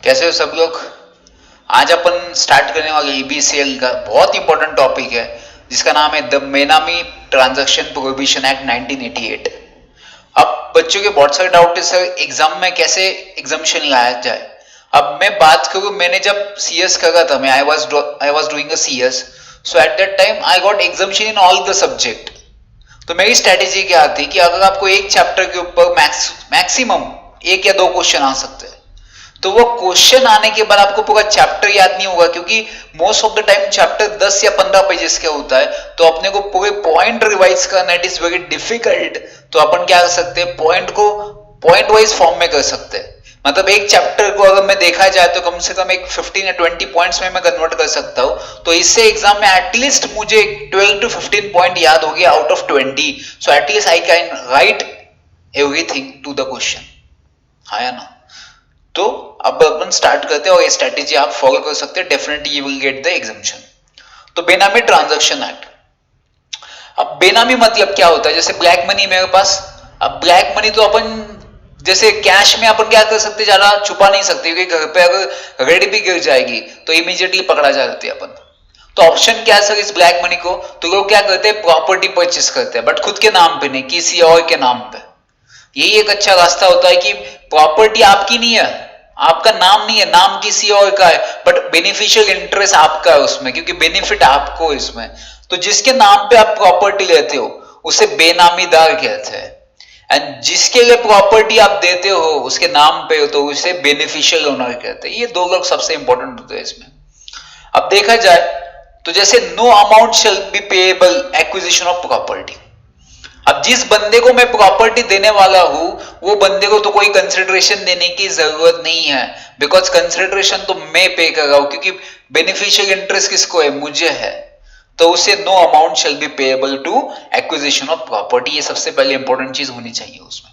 कैसे हो सब लोग। आज अपन स्टार्ट करने वाले ईबीसीएल का बहुत इंपॉर्टेंट टॉपिक है जिसका नाम है द बेनामी ट्रांजैक्शन प्रोहिबिशन एक्ट 1988। अब बच्चों के बहुत सारे डाउट है सर एग्जाम में कैसे एग्जाम्शन लाया जाए। अब मैं बात करूं, मैंने जब सीएस करा था, मैं I was doing a CS, so at that time I got exemption in all the subject. तो मेरी स्ट्रेटेजी क्या थी कि अगर आपको एक चैप्टर के ऊपर मैक्सिमम 1 या 2 क्वेश्चन आ सकते हैं, तो वो क्वेश्चन आने के बाद आपको पूरा चैप्टर याद नहीं होगा, क्योंकि most of the time chapter 10 या 15 पेजेस का होता है, तो अपने को पूरे पॉइंट रिवाइज करना इट इज वेरी डिफिकल्ट। तो अपन क्या कर सकते हैं, पॉइंट को पॉइंट वाइज फॉर्म में कर सकते हैं। मतलब एक चैप्टर को अगर मैं देखा जाए तो कम से कम एक 15 या 20 पॉइंट्स में मैं कन्वर्ट कर सकता हूं। तो इससे एग्जाम में एटलीस्ट मुझे 12 to 15 पॉइंट याद हो गया out of 20। So at least I can write everything to the question, है ना। तो अब अपन स्टार्ट करते हैं और ये स्ट्रेटेजी आप फॉलो कर सकते हैं, definitely you will get the exemption. तो बेनामी ट्रांजैक्शन एक्ट। अब बेनामी मतलब क्या होता है, जैसे ब्लैक मनी मेरे पास, अब ब्लैक मनी तो अपन जैसे कैश में अपन क्या कर सकते, ज्यादा छुपा नहीं सकते, क्योंकि घर पे अगर रेड भी गिर जाएगी तो इमीडिएटली पकड़ा जाते हैं अपन। तो ऑप्शन क्या है सर इस ब्लैक मनी को, तो लोग क्या करते हैं, प्रॉपर्टी परचेस करते हैं, बट खुद के नाम पे नहीं, किसी और के नाम पे। यही एक अच्छा रास्ता होता है कि प्रॉपर्टी आपकी नहीं है, आपका नाम नहीं है, नाम किसी और का है, बट बेनिफिशियल इंटरेस्ट आपका है उसमें, क्योंकि बेनिफिट आपको इसमें। तो जिसके नाम पे आप प्रॉपर्टी लेते हो उसे बेनामीदार कहते हैं, एंड जिसके लिए प्रॉपर्टी आप देते हो उसके नाम पे हो तो उसे बेनिफिशियल ओनर कहते हैं। ये 2 लोग सबसे इंपॉर्टेंट होते हैं इसमें। अब देखा जाए तो जैसे no amount shall be payable acquisition of property. अब जिस बंदे को मैं प्रॉपर्टी देने वाला हूं वो बंदे को तो कोई कंसिडरेशन देने की जरूरत नहीं है, बिकॉज कंसिडरेशन तो मैं पे कर रहा हूं, क्योंकि बेनिफिशियल इंटरेस्ट किसको है, मुझे है। तो उसे no amount shall be payable to acquisition of property. ये सबसे पहले इंपॉर्टेंट चीज होनी चाहिए उसमें।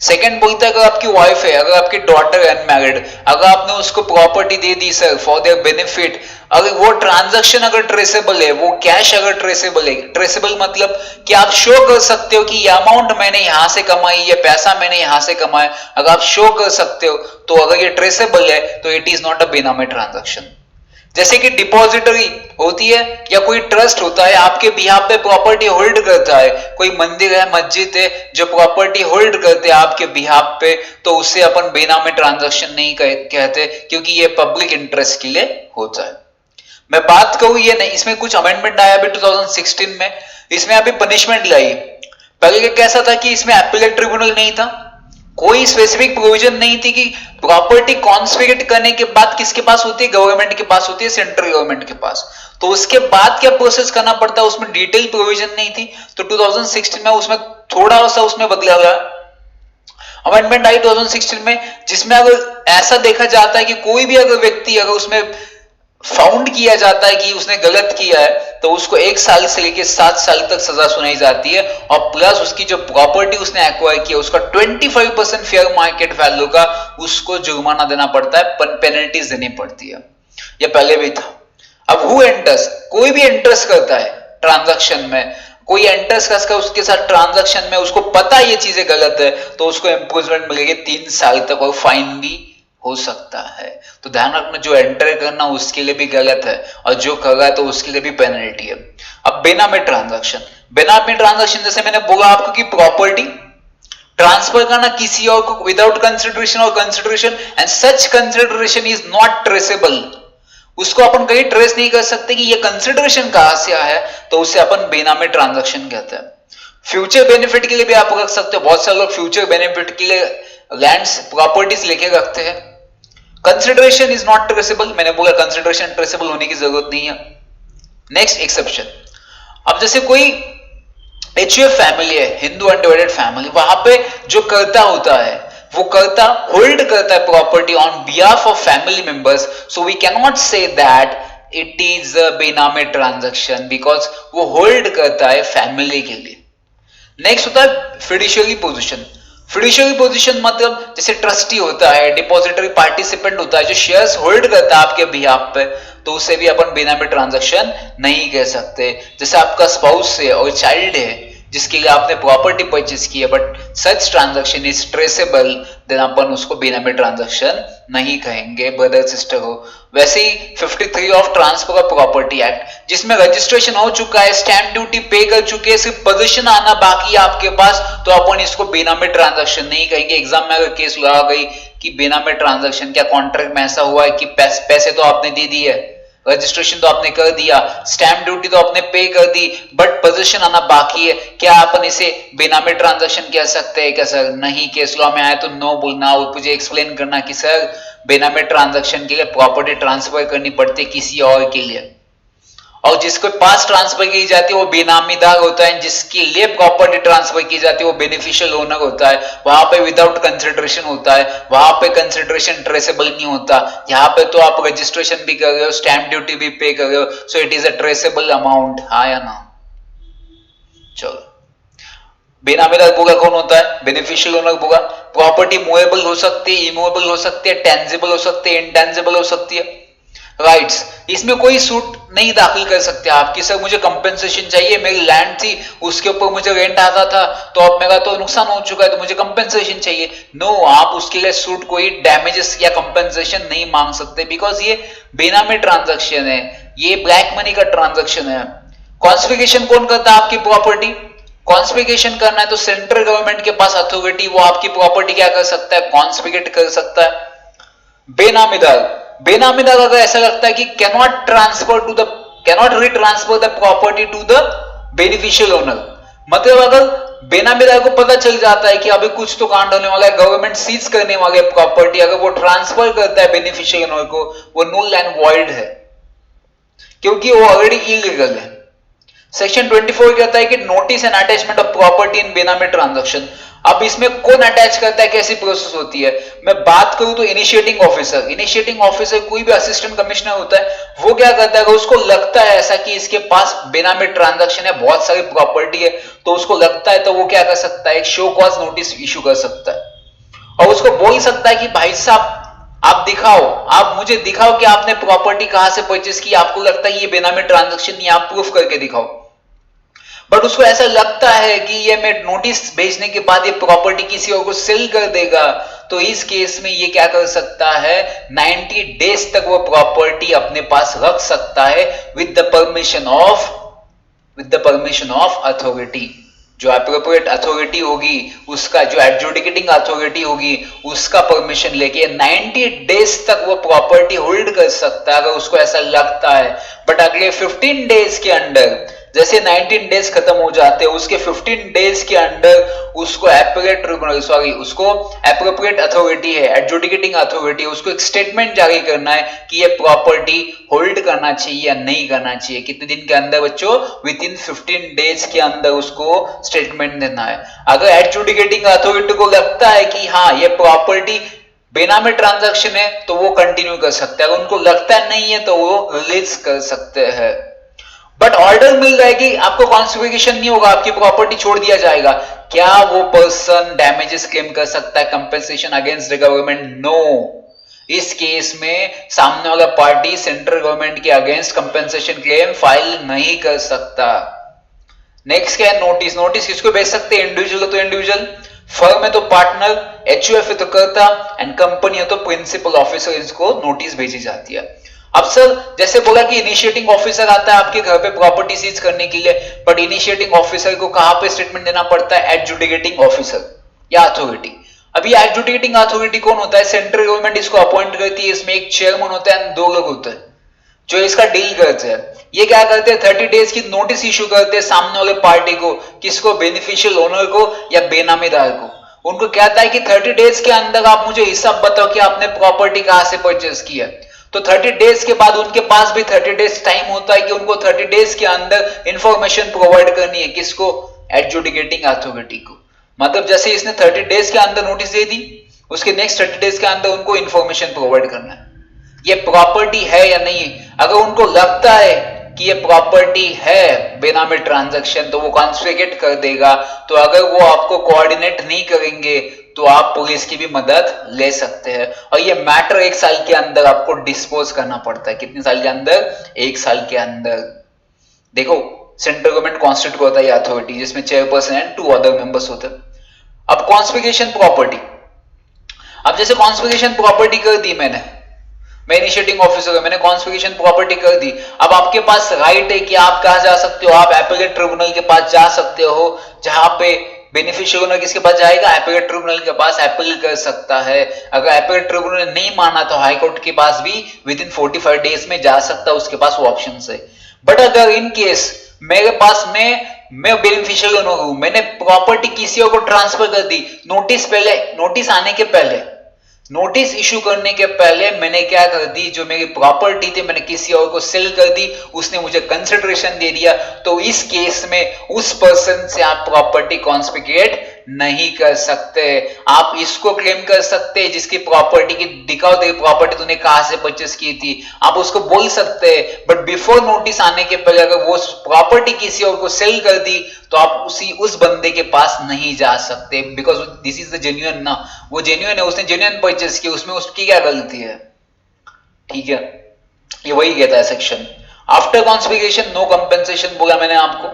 सेकंड बोलता है अगर आपकी वाइफ है, अगर आपकी डॉटर अनमैरिड, अगर आपने उसको property they the sir for their benefit, अगर वो ट्रांजैक्शन अगर ट्रेसेबल है, वो कैश अगर ट्रेसेबल है, ट्रेसेबल मतलब कि आप शो कर सकते हो कि ये अमाउंट मैंने यहां से कमाई, ये पैसा मैंने यहां से कमाया, अगर आप शो कर सकते हो तो अगर ये ट्रेसेबल है तो it is not a benami transaction. जैसे कि डिपॉजिटरी होती है या कोई ट्रस्ट होता है, आपके बिहाफ पे प्रॉपर्टी होल्ड करता है, कोई मंदिर है, मस्जिद है जो प्रॉपर्टी होल्ड करते हैं आपके बिहाफ पे, तो उससे अपन बेनामी ट्रांजैक्शन नहीं कहते, क्योंकि ये पब्लिक इंटरेस्ट के लिए होता है। मैं बात कहूं ये नहीं, इसमें कुछ अमेंडमेंट आया अभी 2016 में, इसमें अभी पनिशमेंट लाई। पहले कैसा था कि इसमें एपेलेट ट्रिब्यूनल नहीं था, कोई स्पेसिफिक प्रोविजन नहीं थी कि प्रॉपर्टी कॉन्फिस्केट करने के बाद किसके पास होती है, गवर्नमेंट के पास होती है, सेंट्रल गवर्नमेंट के पास। तो उसके बाद क्या प्रोसेस करना पड़ता है, उसमें डिटेल प्रोविजन नहीं थी। तो 2016 में उसमें थोड़ा सा उसमें बदला गया, अमेंडमेंट आई 2016 में, जिसमें अगर ऐसा देखा जाता है कि कोई भी अगर व्यक्ति अगर उसमें फाउंड किया जाता है कि उसने गलत किया है, तो उसको 1 साल से लेकर 7 साल तक सजा सुनाई जाती है, और प्लस उसकी जो प्रॉपर्टी उसने एक्वायर किया उसका 25% फेयर मार्केट वैल्यू का उसको जुर्माना देना पड़ता है, पेनल्टीज देनी पड़ती है। यह पहले भी था। अब हु एंटर्स, कोई भी एंटर्स करता है ट्रांजैक्शन में, कोई एंटर्स का उसके साथ ट्रांजैक्शन में, उसको पता ये चीजें गलत है, तो उसको इम्पोजमेंट मिलेगी 3 साल तक, और फाइन भी हो सकता है। तो ध्यान रखना, जो एंटर करना उसके लिए भी गलत है, और जो कर रहा है तो उसके लिए भी पेनल्टी है। अब बेनामी ट्रांजैक्शन, बेनामी ट्रांजैक्शन जैसे मैंने बोला आपको कि प्रॉपर्टी ट्रांसफर करना किसी और को विदाउट कंसिडरेशन और consideration, and such consideration is not traceable. उसको अपन कहीं ट्रेस नहीं कर सकते कि ये कंसिडरेशन कहां से आया है, तो उसे अपन बेनामी ट्रांजैक्शन कहते हैं। फ्यूचर बेनिफिट के लिए भी आप रख सकते हो, बहुत सारे लोग फ्यूचर बेनिफिट के लिए लैंड्स प्रॉपर्टीज लेके रखते हैं। कंसिडरेशन इज नॉट ट्रेसेबल, मैंने बोला कंसिडरेशन ट्रेसेबल होने की जरूरत नहीं है। नेक्स्ट एक्सेप्शन, अब जैसे कोई एचयूएफ फैमिली है, हिंदू अनडिवाइडेड फैमिली, वहां पे जो कर्ता होता है वो कर्ता होल्ड करता है property on behalf of family members, so we can not say that it is a benami transaction, because वो होल्ड करता है फैमिली के लिए। नेक्स्ट होता है फिड्यूशियरी पोजीशन। फिड्यूशियरी पोजीशन मतलब जैसे ट्रस्टी होता है, डिपॉजिटरी पार्टिसिपेंट होता है, जो शेयर्स होल्ड करता है आपके बिहाफ पे, तो उसे भी अपन बेनामी ट्रांजैक्शन नहीं कह सकते। जैसे आपका स्पाउस है और चाइल्ड है, जिसके लिए आपने प्रॉपर्टी परचेस की है, but such transaction is traceable, then अपन उसको बेनामी ट्रांजैक्शन नहीं कहेंगे ब्रदर सिस्टर हो। वैसे ही 53 of transfer of property act, जिसमें रजिस्ट्रेशन हो चुका है, स्टैंप ड्यूटी पे कर चुके हैं, सिर्फ पोजीशन आना बाकी है आपके पास, तो अपन इसको बेनामी ट्रांजैक्शन नहीं कहेंगे। एग्जाम में अगर केस लगा गई कि बेनामी ट्रांजैक्शन, क्या कॉन्ट्रैक्ट में ऐसा हुआ है कि पैसे तो आपने दे दिए, रजिस्ट्रेशन तो आपने कर दिया, स्टैंप ड्यूटी तो आपने पे कर दी, बट पोजीशन आना बाकी है, क्या अपन इसे बेनामी ट्रांजैक्शन कह सकते हैं क्या सर? नहीं, केस लॉ में आए तो नो बोलना और मुझे एक्सप्लेन करना कि सर बेनामी ट्रांजैक्शन के लिए प्रॉपर्टी ट्रांसफर करनी पड़ती है किसी और के लिए, और जिसके पास ट्रांसफर की जाती है वो बेनामीदार होता है, जिसके लिए प्रॉपर्टी ट्रांसफर की जाती है वो बेनिफिशियल ओनर होता है। वहां पे विदाउट कंसिडरेशन होता है, वहां पे कंसिडरेशन ट्रेसेबल नहीं होता। यहाँ पे तो आप रजिस्ट्रेशन भी कर रहे हो, स्टैंप ड्यूटी भी पे कर रहे हो, so it is a traceable amount, हाँ या ना? चलो, बेनामीदार बुरा कौन होता है? बेनिफिशियल ओनर बुरा। प्रॉपर्टी मूवेबल हो सकती है, इमूवेबल हो सकती है, टेंजिबल हो सकती है, इंटेंजिबल हो सकती है। राइट्स, इसमें कोई सूट नहीं दाखिल कर सकते आप कि सर मुझे कंपेंसेशन चाहिए, मेरी लैंड थी उसके ऊपर मुझे रेंट आता था, तो अब मेरा तो नुकसान हो चुका है तो मुझे कंपेंसेशन चाहिए। नो, आप उसके लिए सूट कोई डैमेजेस या कंपेंसेशन नहीं मांग सकते, बिकॉज ये बेनामी ट्रांजैक्शन है, ये ब्लैक मनी का ट्रांजैक्शन है। कॉन्स्पिरेशन कौन करता है आपकी प्रॉपर्टी? कॉन्स्पिरेशन करना है तो सेंट्रल गवर्नमेंट के पास अथॉरिटी, वो आपकी प्रॉपर्टी क्या कर सकता है? कॉन्स्पिरेट कर सकता है। बेनामीदार अगर ऐसा लगता है कि cannot retransfer the property to the beneficial owner, मतलब अगर बेनामीदार को पता चल जाता है कि अभी कुछ तो कांड होने वाला है, गवर्नमेंट सीज करने वाले प्रॉपर्टी, अगर वो ट्रांसफर करता है बेनिफिशियल ओनर को, वो नुल एंड वॉइड है, क्योंकि वो ऑलरेडी इलीगल है। सेक्शन 24 कहता है कि notice and attachment of property in बेनामी ट्रांजैक्शन। अब इसमें कौन अटैच करता है, कैसी प्रोसेस होती है? मैं बात करूं तो इनिशिएटिंग ऑफिसर कोई भी असिस्टेंट कमिश्नर होता है, वो क्या करता है, उसको लगता है ऐसा कि इसके पास बेनामी ट्रांजैक्शन है, बहुत सारी प्रॉपर्टी है, तो उसको लगता है, तो वो क्या कर सकता है, एक शो कॉज नोटिस इशू कर सकता है और उसको बोल सकता है कि भाई साहब आप दिखाओ, आप मुझे दिखाओ कि आपने प्रॉपर्टी कहां से परचेस की, आपको लगता है ये बेनामी ट्रांजैक्शन नहीं, आप प्रूफ करके दिखाओ। बट उसको ऐसा लगता है कि ये मैं नोटिस भेजने के बाद ये प्रॉपर्टी किसी और को सेल कर देगा, तो इस केस में ये क्या कर सकता है, 90 डेज तक वो प्रॉपर्टी अपने पास रख सकता है with the permission of authority. जो एप्रोप्रिएट अथॉरिटी होगी, उसका जो एडजुडिकेटिंग अथॉरिटी होगी, उसका परमिशन लेके 90 डेज तक वो प्रॉपर्टी होल्ड कर सकता है अगर उसको ऐसा लगता है। बट अगले 15 डेज के अंदर, जैसे 19 डेज खत्म हो जाते हैं, उसके 15 डेज के अंदर उसको एप्रोप्रिएट अथॉरिटी है, एडजुडिकेटिंग अथॉरिटी है, उसको एक स्टेटमेंट जारी करना है कि ये प्रॉपर्टी होल्ड करना चाहिए या नहीं करना चाहिए। कितने दिन के अंदर बच्चों? विद इन 15 डेज के अंदर उसको स्टेटमेंट देना है। अगर एडजुडिकेटिंग अथॉरिटी को लगता है कि हाँ ये प्रॉपर्टी बेनामी ट्रांजैक्शन है, तो वो कंटिन्यू कर सकते हैं, अगर उनको लगता है नहीं है तो वो रिलीज कर सकते हैं। बट ऑर्डर मिल रहा है कि आपको कॉन्सिक्वेशन नहीं होगा, आपकी प्रॉपर्टी छोड़ दिया जाएगा, क्या वो पर्सन डैमेजेस क्लेम कर सकता है, compensation against the government? No, इस केस में सामने वाला पार्टी सेंट्रल गवर्नमेंट के अगेंस्ट कंपेंसेशन क्लेम फाइल नहीं कर सकता। नेक्स्ट क्या है? नोटिस किसको भेज सकते हैं? इंडिविजुअल तो इंडिविजुअल, फर्म है तो पार्टनर, एचयूएफ है तो कर्ता, एंड कंपनी है तो प्रिंसिपल ऑफिसर, इसको नोटिस भेजी जाती है। अब सर जैसे बोला कि इनिशिएटिंग ऑफिसर आता है आपके घर पे प्रॉपर्टी सीज करने के लिए, बट इनिशिएटिंग ऑफिसर को कहां पे स्टेटमेंट देना पड़ता है? एडजुडिकेटिंग ऑफिसर या अथॉरिटी। अभी एडजुडिकेटिंग अथॉरिटी कौन होता है? सेंट्रल गवर्नमेंट इसको अपॉइंट करती है, इसमें एक चेयरमैन होता है, 2 लोग होते हैं जो इसका डील करते हैं। ये क्या करते हैं? 30 डेज की नोटिस इशू करते हैं सामने वाले पार्टी को, किसको? बेनिफिशियल ओनर को या बेनामीदार को। उनको कहता है कि 30 डेज के अंदर आप मुझे हिसाब बताओ कि आपने प्रॉपर्टी कहां से परचेस की है। तो 30 डेज के बाद उनके पास भी 30 डेज टाइम होता है कि उनको 30 डेज के अंदर इंफॉर्मेशन प्रोवाइड करनी है, किसको? एडजुडिकेटिंग अथॉरिटी को। मतलब जैसे इसने 30 डेज के अंदर नोटिस दे दी, उसके नेक्स्ट 30 डेज के अंदर उनको इंफॉर्मेशन प्रोवाइड करना है, ये प्रॉपर्टी है या नहीं। अगर उनको लगता है कि ये प्रॉपर्टी है बेनामी ट्रांजैक्शन, तो वो कॉन्स्पिरेट कर देगा। तो अगर वो आपको कोऑर्डिनेट नहीं करेंगे तो आप पुलिस की भी मदद ले सकते हैं, और ये मैटर 1 साल के अंदर आपको डिस्पोज करना पड़ता है। कितने साल के अंदर? 1 साल के अंदर। देखो सेंट्रल गवर्नमेंट कॉन्स्टिट्यूट होता है अथॉरिटी, जिसमें चेयरपर्सन एंड 2 अदर मेंबर्स होते हैं। अब कॉन्स्पिरेशन प्रॉपर्टी, अब जैसे कॉन्स्पिरेशन प्रॉपर्टी कर दी मैं इनिशिएटिंग ऑफिसर, मैंने कॉन्स्पिरेशन प्रॉपर्टी कर दी। अब आपके पास राइट है कि आप कहां जा सकते हो, आप एपेलेट ट्रिब्यूनल के पास जा सकते हो, जहां पे बेनिफिशियल ओनर किसके पास जाएगा, एपेलेट ट्रिब्यूनल के पास अपील कर सकता है। अगर एपेलेट ट्रिब्यूनल ने नहीं माना तो हाई कोर्ट के पास भी विद इन 45 डेज में जा सकता है, उसके पास वो ऑप्शन है। बट अगर इन केस मेरे पास मैं बेनिफिशियल ओनर हूं, मैंने प्रॉपर्टी किसी और को ट्रांसफर कर दी, नोटिस आने के पहले, नोटिस इशू करने के पहले मैंने क्या कर दी, जो मेरी प्रॉपर्टी थी मैंने किसी और को सेल कर दी, उसने मुझे कंसिडरेशन दे दिया, तो इस केस में उस पर्सन से आप प्रॉपर्टी कॉन्स्पिकेट नहीं कर सकते। आप इसको क्लेम कर सकते हैं जिसकी प्रॉपर्टी की दिखाओ दे, प्रॉपर्टी तूने कहां से परचेस की थी, आप उसको बोल सकते हैं। बट बिफोर नोटिस आने के पहले अगर वो प्रॉपर्टी किसी और को सेल कर दी तो आप उस बंदे के पास नहीं जा सकते, because this is the genuine ना, वो जेन्युइन है, उसने जेन्युइन परचेस की, उसमें उसकी क्या गलती है, ठीक है। ये वही कहता है सेक्शन। आफ्टर कॉन्स्पिरेशन नो कंपेंसेशन बोला मैंने आपको।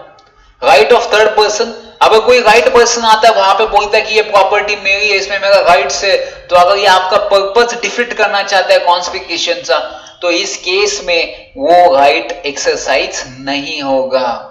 राइट ऑफ थर्ड पर्सन, अगर कोई राइट पर्सन आता है वहां पे बोलता है कि ये प्रॉपर्टी मेरी है, इसमें मेरा राइट्स है, तो अगर ये आपका पर्पस डिफीट करना चाहता है कॉन्स्पिरेशन का, तो इस केस में वो राइट एक्सरसाइज नहीं होगा।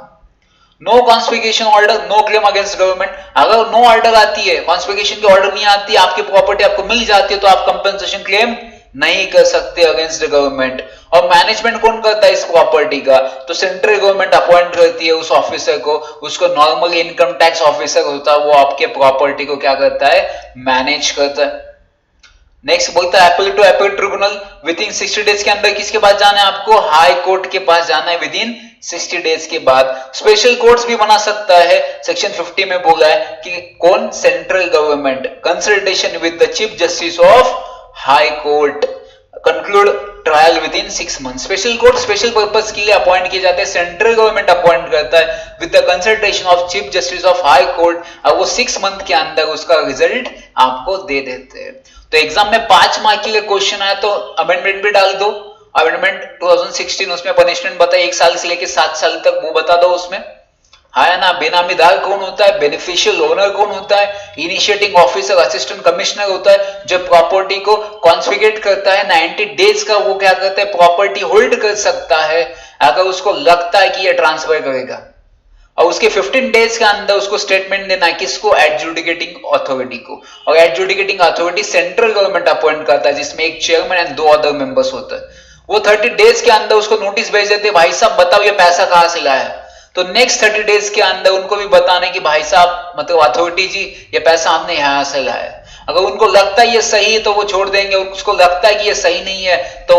No conspiration order, no claim against government, अगर नो ऑर्डर आती है, कॉन्स्पिरेशन की ऑर्डर नहीं आती, आपकी प्रॉपर्टी आपको मिल जाती है, तो आप कंपेंसेशन क्लेम नहीं कर सकते अगेंस्ट द गवर्नमेंट। और मैनेजमेंट कौन करता है इस प्रॉपर्टी का, तो सेंट्रल गवर्नमेंट अपॉइंट करती है उस ऑफिसर को, उसको नॉर्मल इनकम टैक्स ऑफिसर होता है, वो आपके प्रॉपर्टी को क्या करता है, मैनेज करता है। नेक्स्ट बोलता है appeal to appellate tribunal, within 60 days के अंदर किसके पास जाना है आपको, हाई कोर्ट के पास जाना है विद इन 60 डेज के बाद। स्पेशल कोर्ट्स भी बना सकता है, सेक्शन 50 में बोला है कि कौन, central government, consultation with the chief justice of high court, conclude trial with in 6 month. Special court special purpose के लिए अपॉइंट किए जाते हैं, सेंट्रल गवर्नमेंट अपॉइंट करता है with the consultation of chief justice of high court, और वो 6 month के अंदर उसका रिजल्ट आपको दे देते हैं। तो एग्जाम में 5 मार्क के लिए क्वेश्चन आया तो अमेंडमेंट भी डाल दो, अमेंडमेंट 2016 उसमें पनिशमेंट बताए 1 साल से लेकर 7 साल तक, वो बता दो उसमें, है ना। बेनामीदार कौन होता है, बेनिफिशियल ओनर कौन होता है, इनिशिएटिंग ऑफिसर असिस्टेंट कमिश्नर होता है, जो प्रॉपर्टी को कॉन्स्पिरेट करता है 90 डेज का, वो क्या करता है, प्रॉपर्टी होल्ड कर सकता है अगर उसको लगता है कि ये ट्रांसफर करेगा, और उसके 15 डेज के अंदर उसको स्टेटमेंट देना है, किसको, एडजुडिकेटिंग अथॉरिटी को। और adjudicating authority central government appoint करता है, जिसमें एक चेयरमैन एंड 2 अदर मेंबर्स होते हैं। वो 30 डेज के अंदर उसको नोटिस भेज देते हैं, भाई साहब बताओ ये पैसा कहां से लाया, तो नेक्स्ट 30 डेज के अंदर उनको भी बताना है कि भाई साहब मतलब अथॉरिटी जी ये पैसा हमने यहां से लाया। अगर उनको लगता है ये सही है तो वो छोड़ देंगे, और उसको लगता है कि ये सही नहीं है तो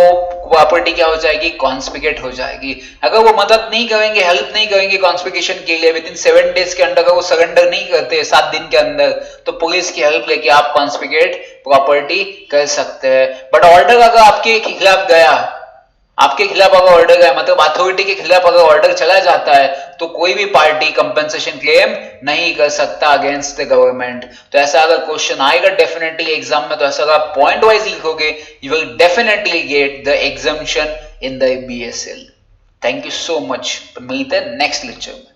प्रॉपर्टी क्या हो जाएगी, कॉन्स्पिकेट हो जाएगी। अगर वो मदद नहीं करेंगे, हेल्प नहीं करेंगे कॉन्स्पिकेशन के लिए, विद इन 7 डेज के अंदर अगर वो सरेंडर नहीं करते 7 दिन के अंदर, तो पुलिस की हेल्प लेके आप कॉन्स्पिकेट प्रॉपर्टी कर सकते हैं। बट ऑर्डर अगर आपके खिलाफ गया, आपके खिलाफ अगर ऑर्डर गया, मतलब अथॉरिटी के खिलाफ अगर ऑर्डर चला जाता है, तो कोई भी पार्टी कंपेंसेशन क्लेम नहीं कर सकता अगेंस्ट द गवर्नमेंट। तो ऐसा अगर क्वेश्चन आएगा डेफिनेटली एग्जाम में, तो ऐसा अगर आप पॉइंट वाइज लिखोगे, you will definitely get the exemption in the BSL। Thank you so much, मिलते हैं नेक्स्ट लेक्चर में।